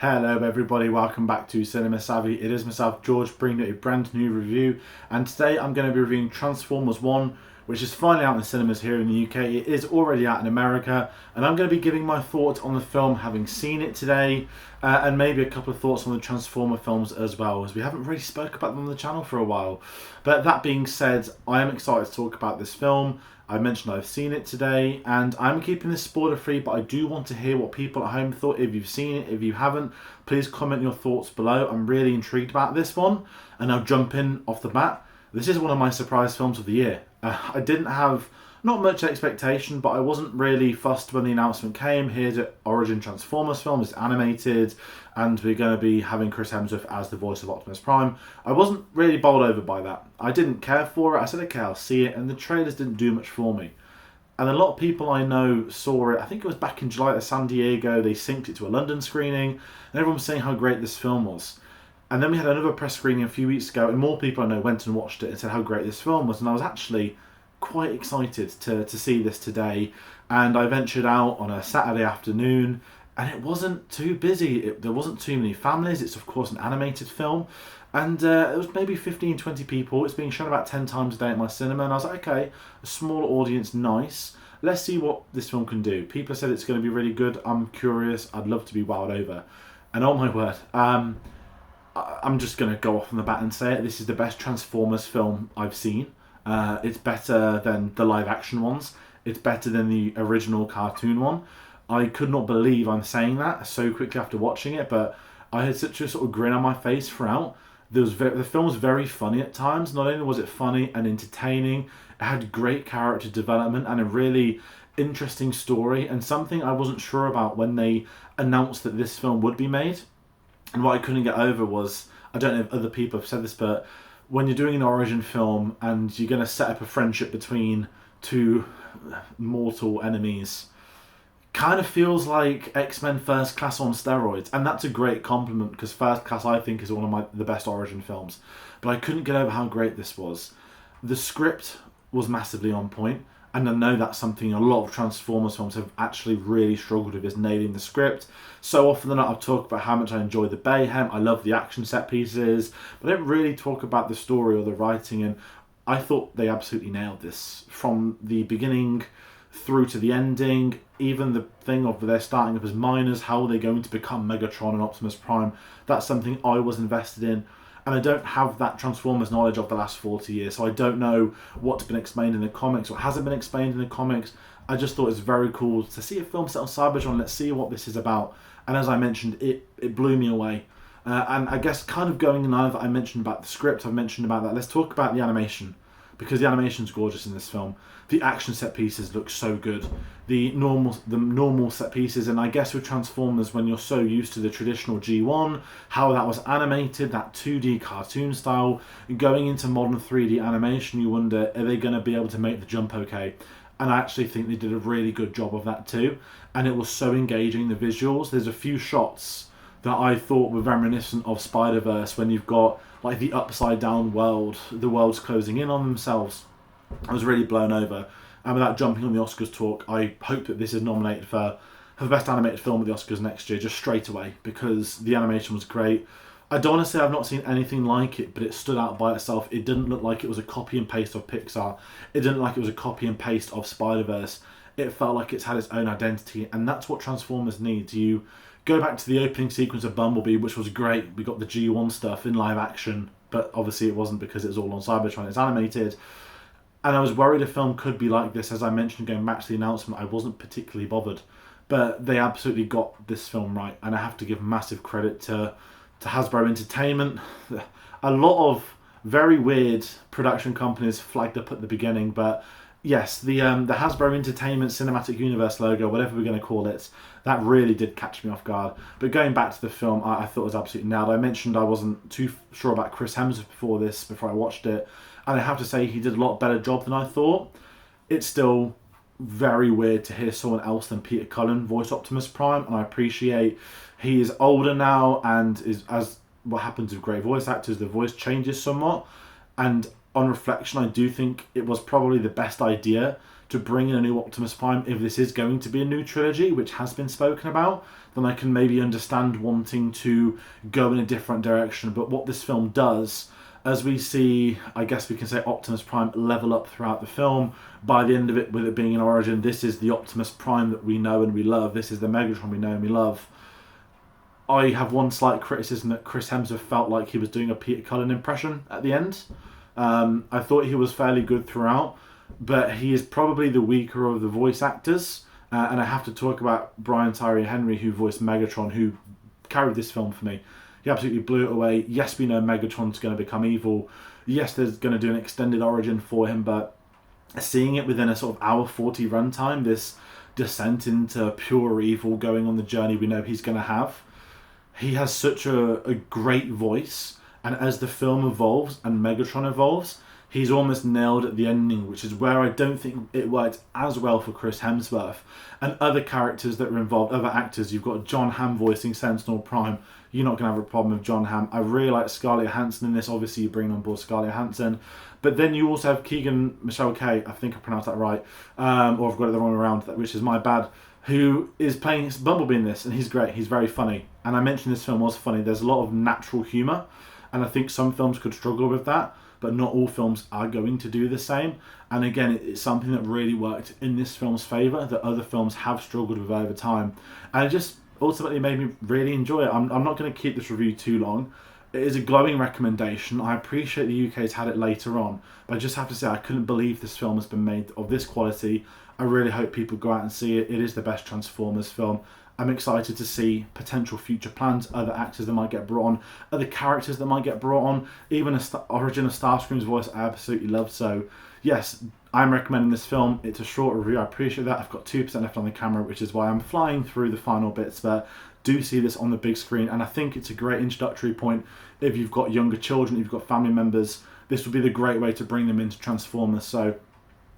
Hello everybody, welcome back to Cinema Savvy. It is myself, George, bringing you a brand new review, and today I'm going to be reviewing Transformers 1, which is finally out in cinemas here in the UK. It is already out in America, and I'm going to be giving my thoughts on the film, having seen it today, and maybe a couple of thoughts on the Transformer films as well, as we haven't really spoke about them on the channel for a while. But that being said, I am excited to talk about this film. I mentioned I've seen it today, and I'm keeping this spoiler free, but I do want to hear what people at home thought. If you've seen it, if you haven't, please comment your thoughts below. I'm really intrigued about this one, and I'll jump in off the bat. This is one of my surprise films of the year. I didn't have not much expectation, but I wasn't really fussed when the announcement came. Here's an Origin Transformers film, it's animated, and we're going to be having Chris Hemsworth as the voice of Optimus Prime. I wasn't really bowled over by that. I didn't care for it. I said, okay, I'll see it, and the trailers didn't do much for me. And a lot of people I know saw it, I think it was back in July at San Diego, they synced it to a London screening, and everyone was saying how great this film was. And then we had another press screening a few weeks ago, and more people I know went and watched it and said how great this film was, and I was actually quite excited to see this today. And I ventured out on a Saturday afternoon, and it wasn't too busy. There wasn't too many families. It's of course an animated film, and it was maybe 15-20 people. It's being shown about 10 times a day at my cinema, and I was like, okay, a small audience, nice. Let's see what this film can do. People have said it's going to be really good. I'm curious. I'd love to be wowed over. And oh my word, I'm just going to go off on the bat and say it. This is the best Transformers film I've seen. It's better than the live action ones. It's better than the original cartoon one. I could not believe I'm saying that so quickly after watching it, but I had such a sort of grin on my face throughout. The film was very funny at times. Not only was it funny and entertaining, it had great character development and a really interesting story, and something I wasn't sure about when they announced that this film would be made. And what I couldn't get over was, I don't know if other people have said this, but when you're doing an origin film and you're going to set up a friendship between two mortal enemies, kind of feels like X-Men First Class on steroids. And that's a great compliment, because First Class I think is one of the best origin films. But I couldn't get over how great this was. The script was massively on point. And I know that's something a lot of Transformers films have actually really struggled with, is nailing the script. So often than not, I've talked about how much I enjoy the mayhem, I love the action set pieces, but I don't really talk about the story or the writing, and I thought they absolutely nailed this. From the beginning through to the ending, even the thing of their starting up as miners, how are they going to become Megatron and Optimus Prime, that's something I was invested in. And I don't have that Transformers knowledge of the last 40 years, so I don't know what's been explained in the comics or hasn't been explained in the comics. I just thought it was very cool to see a film set on Cybertron. Let's see what this is about. And as I mentioned, it blew me away. And I guess kind of going in line that I mentioned about the script, I've mentioned about that. Let's talk about the animation, because the animation's gorgeous in this film. The action set pieces look so good. The normal set pieces, and I guess with Transformers, when you're so used to the traditional G1, how that was animated, that 2D cartoon style, going into modern 3D animation, you wonder, are they going to be able to make the jump okay? And I actually think they did a really good job of that too. And it was so engaging, the visuals. There's a few shots that I thought were reminiscent of Spider-Verse, when you've got like the upside down world, the world's closing in on themselves. I was really blown over. And without jumping on the Oscars talk, I hope that this is nominated for the best animated film at the Oscars next year, just straight away, because the animation was great. I don't want to say I've not seen anything like it, but it stood out by itself. It didn't look like it was a copy and paste of Pixar. It didn't look like it was a copy and paste of Spider-Verse. It felt like it's had its own identity, and that's what Transformers needs. You go back to the opening sequence of Bumblebee, which was great. We got the G1 stuff in live action, but obviously it wasn't, because it was all on Cybertron. It's animated. And I was worried a film could be like this. As I mentioned, going back to the announcement, I wasn't particularly bothered. But they absolutely got this film right. And I have to give massive credit to Hasbro Entertainment. A lot of very weird production companies flagged up at the beginning. But yes, the Hasbro Entertainment Cinematic Universe logo, whatever we're going to call it, that really did catch me off guard. But going back to the film, I thought it was absolutely nailed. I mentioned I wasn't too sure about Chris Hemsworth before I watched it. And I have to say, he did a lot better job than I thought. It's still very weird to hear someone else than Peter Cullen voice Optimus Prime, and I appreciate he is older now, and is, as what happens with great voice actors, the voice changes somewhat. And on reflection, I do think it was probably the best idea to bring in a new Optimus Prime, if this is going to be a new trilogy, which has been spoken about, then I can maybe understand wanting to go in a different direction. But what this film does, as we see, I guess we can say, Optimus Prime level up throughout the film, by the end of it, with it being an origin, this is the Optimus Prime that we know and we love. This is the Megatron we know and we love. I have one slight criticism that Chris Hemsworth felt like he was doing a Peter Cullen impression at the end. I thought he was fairly good throughout, but he is probably the weaker of the voice actors. And I have to talk about Brian Tyree Henry, who voiced Megatron, who carried this film for me. He absolutely blew it away. Yes, we know Megatron's going to become evil. Yes, there's going to do an extended origin for him, but seeing it within a sort of hour 40 runtime, this descent into pure evil, going on the journey we know he's going to have, he has such a great voice, and as the film evolves and Megatron evolves, he's almost nailed at the ending, which is where I don't think it worked as well for Chris Hemsworth. And other characters that were involved, other actors, you've got John Hamm voicing Sentinel Prime. You're not going to have a problem with John Hamm. I really like Scarlett Johansson in this. Obviously, you bring on board Scarlett Johansson. But then you also have Keegan-Michael Kay, I think I pronounced that right, or I've got it the wrong way around, which is my bad, who is playing Bumblebee in this, and he's great. He's very funny. And I mentioned this film was funny. There's a lot of natural humour, and I think some films could struggle with that, but not all films are going to do the same. And again, it's something that really worked in this film's favour that other films have struggled with over time. And it just ultimately made me really enjoy it. I'm not going to keep this review too long. It is a glowing recommendation. I appreciate the UK's had it later on, but I just have to say I couldn't believe this film has been made of this quality. I really hope people go out and see it. It is the best Transformers film. I'm excited to see potential future plans, other actors that might get brought on, other characters that might get brought on, even origin of Starscream's voice I absolutely loved. So yes, I'm recommending this film. It's a short review, I appreciate that. I've got 2% left on the camera, which is why I'm flying through the final bits, but do see this on the big screen, and I think it's a great introductory point if you've got younger children, if you've got family members. This would be the great way to bring them into Transformers. So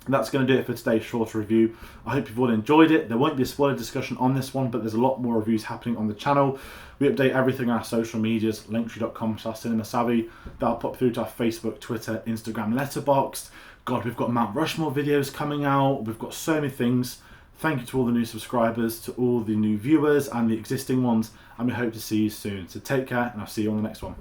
that's going to do it for today's short review. I hope you've all enjoyed it. There won't be a spoiler discussion on this one, but there's a lot more reviews happening on the channel. We update everything on our social medias, linktree.com/cinemasavvy. That'll pop through to our Facebook, Twitter, Instagram, Letterboxd. God, we've got Mount Rushmore videos coming out. We've got so many things. Thank you to all the new subscribers, to all the new viewers and the existing ones, and we hope to see you soon. So take care, and I'll see you on the next one.